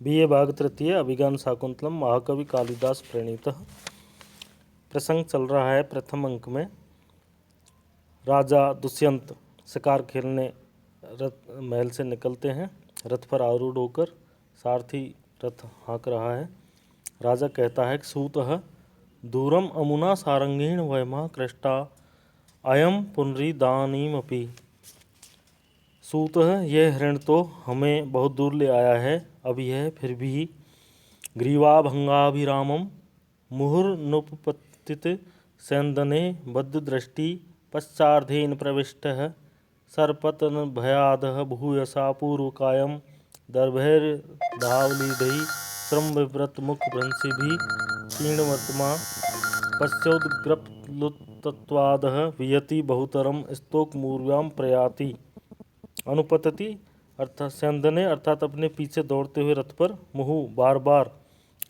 BA भाग तृतीय अभिज्ञान शाकुंतलम महाकवि कालिदास प्रणीत। प्रसंग चल रहा है प्रथम अंक में। राजा दुष्यंत शिकार खेलने महल से निकलते हैं। रथ पर आरूढ़ होकर सारथी रथ हाँक रहा है। राजा कहता है कि सूतः दूरम अमुना सारंगीण वयमा कृष्टा अयम पुनरीदानीमपि। सूतः यह हरिण तो हमें बहुत दूर ले आया है, अब यह फिर भी ग्रीवाभंगाभिरामम मुहुर्नुपपतित सैन्दने बद्धदृष्टि पश्चार्धेन प्रविष्टः सर्पतन भयादः भूयसा पूर्वकायम दर्भैर्धावलीढैः श्रमविव्रतमुखभ्रंशिभिः क्षीणवर्त्मा पश्चोद्ग्रप्लुतत्वादः वियति बहुतरम स्तोकमूर्व्याम प्रयाति। अनुपतति अर्थात सैन्दने अर्थात अपने पीछे दौड़ते हुए रथ पर, मुहु बार बार,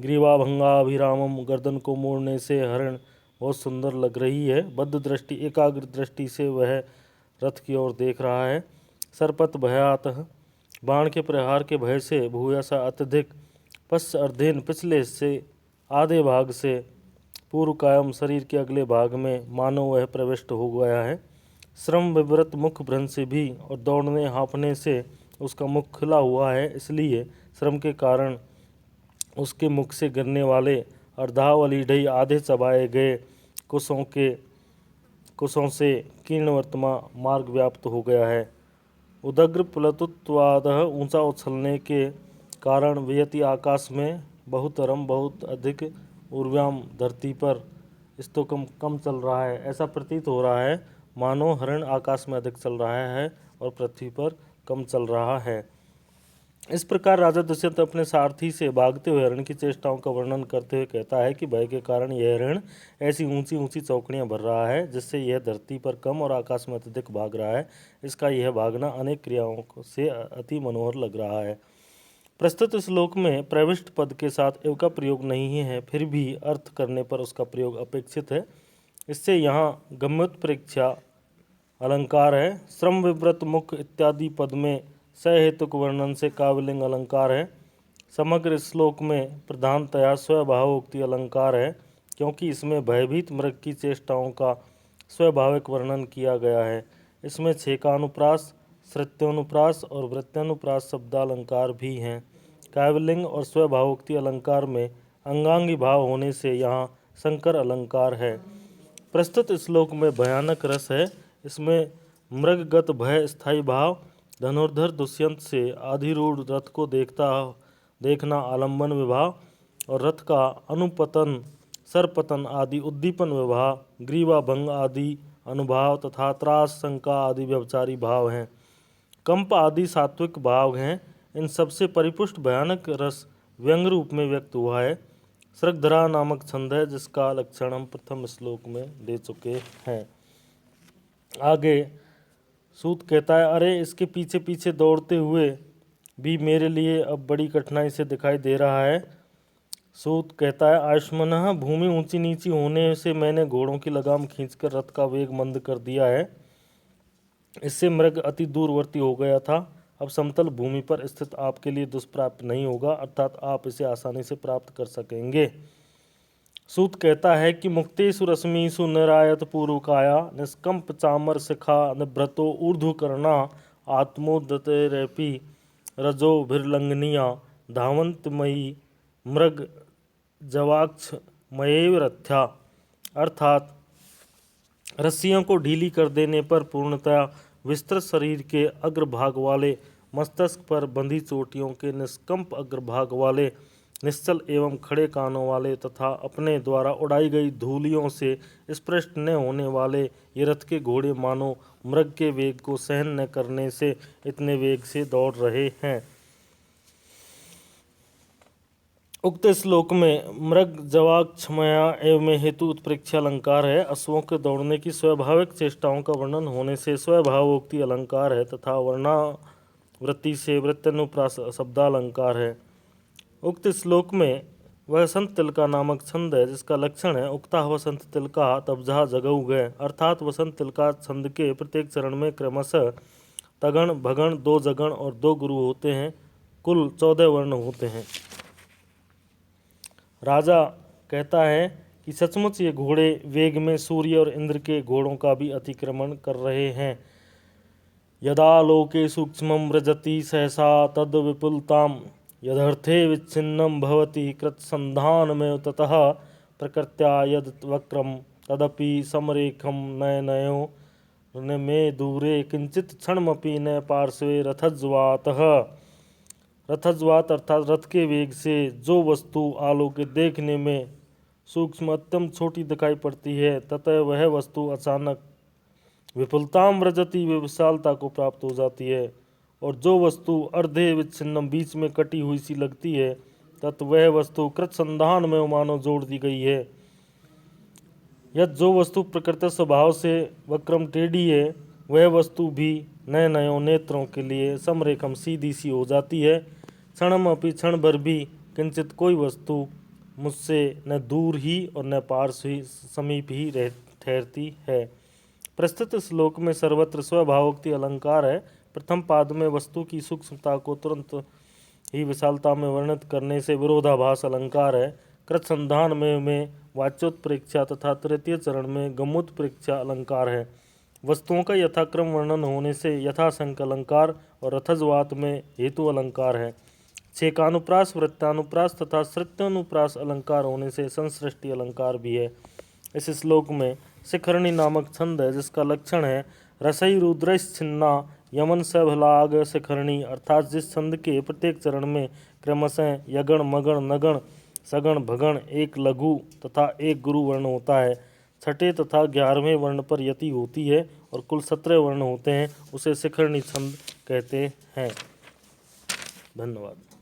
ग्रीवाभंगाभिरामम गर्दन को मोड़ने से हरिण बहुत सुंदर लग रही है। बद्ध दृष्टि एकाग्र दृष्टि से वह रथ की ओर देख रहा है। सर्पत भयातः बाण के प्रहार के भय से, भूयसा अत्यधिक, पश्च अर्धेन पिछले से आधे भाग से, पूर्व कायम शरीर के अगले भाग में मानो वह प्रविष्ट हो गया है। श्रम विव्रत मुख भ्रंश से भी और दौड़ने हाँफने से उसका मुख खुला हुआ है, इसलिए श्रम के कारण उसके मुख से गिरने वाले अर्धावलीढई आधे चबाए गए कुशों से कीर्णवर्तमा मार्ग व्याप्त हो गया है। उदग्र प्लुतत्वादः ऊंचा उछलने के कारण, वियति आकाश में, बहुतरम बहुत अधिक, उर्व्याम धरती पर, स्तोकम कम चल रहा है। ऐसा प्रतीत हो रहा है मानो हरिण आकाश में अधिक चल रहा है और पृथ्वी पर कम चल रहा है। इस प्रकार राजा दुष्यंत अपने सारथी से भागते हुए हरिण की चेष्टाओं का वर्णन करते हुए कहता है कि भय के कारण यह हरिण ऐसी ऊंची ऊंची चौकड़ियां भर रहा है जिससे यह धरती पर कम और आकाश में अत्यधिक भाग रहा है। इसका यह भागना अनेक क्रियाओं से अति मनोहर लग रहा है। प्रस्तुत श्लोक में प्रविष्ट पद के साथ एव का प्रयोग नहीं है, फिर भी अर्थ करने पर उसका प्रयोग अपेक्षित है। इससे यहाँ गम्योत्प्रेक्षा अलंकार है। श्रम विव्रत मुख इत्यादि पद में सहेतुक वर्णन से काव्यलिंग अलंकार है। समग्र श्लोक में प्रधानतया स्वभावोक्ति अलंकार है, क्योंकि इसमें भयभीत मृग की चेष्टाओं का स्वाभाविक वर्णन किया गया है। इसमें छेकानुप्रास, श्रुत्योनुप्रास और वृत्त्यानुप्रास शब्दालंकार भी हैं। काव्यलिंग और स्वभावोक्ति अलंकार में अंगांगी भाव होने से यहाँ संकर अलंकार है। प्रस्तुत श्लोक में भयानक रस है। इसमें मृगगत भय स्थायी भाव, धनुर्धर दुष्यंत से आधिरूढ़ रथ को देखना आलम्बन विभाव और रथ का अनुपतन, सरपतन आदि उद्दीपन विभाव, ग्रीवाभंग आदि अनुभाव तथा त्रास, शंका आदि व्यभिचारी भाव हैं। कंप आदि सात्विक भाव हैं। इन सबसे परिपुष्ट भयानक रस व्यंग रूप में व्यक्त हुआ है। सृगधरा नामक छंद है, जिसका लक्षण हम प्रथम श्लोक में दे चुके हैं। आगे सूत कहता है, अरे इसके पीछे पीछे दौड़ते हुए भी मेरे लिए अब बड़ी कठिनाई से दिखाई दे रहा है। सूत कहता है, आयुष्मनः भूमि ऊंची नीची होने से मैंने घोड़ों की लगाम खींचकर रथ का वेग मंद कर दिया है। इससे मृग अति दूरवर्ती हो गया था। अब समतल भूमि पर स्थित आपके लिए दुष्प्राप्त नहीं होगा, अर्थात आप इसे आसानी से प्राप्त कर सकेंगे। सूत कहता है कि मुक्तेषु रश्मिषु निरायत पूर्वकाया निष्कंप चामर शिखा निभृतो ऊर्ध्वकर्णा आत्मोदतेरपि रजोभिर्लंघनीया धावन्तमयी मृग जवाक्षमयैव रथ्या। अर्थात रस्सियों को ढीली कर देने पर पूर्णतया विस्तृत शरीर के अग्रभाग वाले, मस्तक पर बंधी चोटियों के निष्कंप अग्रभाग वाले, निश्चल एवं खड़े कानों वाले तथा अपने द्वारा उड़ाई गई धूलियों से स्पृष्ट न होने वाले ये रथ के घोड़े मानो मृग के वेग को सहन न करने से इतने वेग से दौड़ रहे हैं। उक्त श्लोक में मृग जवाक्षमया एवं हेतु उत्प्रेक्षा अलंकार है। अश्वों के दौड़ने की स्वाभाविक चेष्टाओं का वर्णन होने से स्वभावोक्ति अलंकार है तथा वर्णावृत्ति से वृत्त्यानुप्रास शब्दालंकार है। उक्त श्लोक में वसंत तिलका नामक छंद है, जिसका लक्षण है उक्ता वसंत तिलका तबझा जगऊ गए। अर्थात वसंत तिलका छंद के प्रत्येक चरण में क्रमशः तगण, भगण, दो जगण और दो गुरु होते हैं। कुल 14 वर्ण होते हैं। राजा कहता है कि सचमुच ये घोड़े वेग में सूर्य और इंद्र के घोड़ों का भी अतिक्रमण कर रहे हैं। यदा लोके सूक्ष्मं व्रजति सहसा तद विपुलताम यदर्थे विच्छिन्नं भवति कृतसन्धानमेव ततः प्रकृत्या यद वक्रम तदपि समरेखम नयनयो न मे दूरे किंचित क्षणमपि न पार्श्वे रथज्वातः। रथज्वात अर्थात रथ के वेग से जो वस्तु आलोकित देखने में सूक्ष्म अत्यंत छोटी दिखाई पड़ती है ततः वह वस्तु अचानक विपुलताम व्रजति विशालता को प्राप्त हो जाती है, और जो वस्तु अर्धे विच्छिन्नम बीच में कटी हुई सी लगती है तत् वह वस्तु कृतसंधान में मानो जोड़ दी गई है। यद जो वस्तु प्रकृति स्वभाव से वक्रम टेढ़ी है वह वस्तु भी नए नयों नेत्रों के लिए समरेखम सीधी सी हो जाती है। क्षणम अपि क्षण भर भी किंचित कोई वस्तु मुझसे न दूर ही और न पार्श ही समीप ही ठहरती है। प्रस्तुत श्लोक में सर्वत्र स्वभावोक्ति अलंकार है। प्रथम पाद में वस्तु की सूक्ष्मता को तुरंत ही विशालता में वर्णित करने से विरोधाभास अलंकार है। कृतसंधान में वाच्योत्प्रेक्षा तथा तृतीय चरण में गमोत्प्रेक्षा अलंकार है। वस्तुओं का यथाक्रम वर्णन होने से यथासंख्य अलंकार और रथज्वात में हेतु अलंकार है। छेकानुप्रास वृत्तानुप्रास तथा श्रुत्यानुप्रास अलंकार होने से संसृष्टि अलंकार भी है। इस श्लोक में शिखरणी नामक छंद है जिसका लक्षण है रसई रुद्रश्छिन्ना यमन सभलाग शिखरणी, अर्थात जिस छंद के प्रत्येक चरण में क्रमशः यगण मगण नगण सगण भगण एक लघु तथा एक गुरु वर्ण होता है। छठे तथा 11वें वर्ण पर यति होती है और कुल 17 वर्ण होते हैं, उसे शिखरणी छंद कहते हैं। धन्यवाद।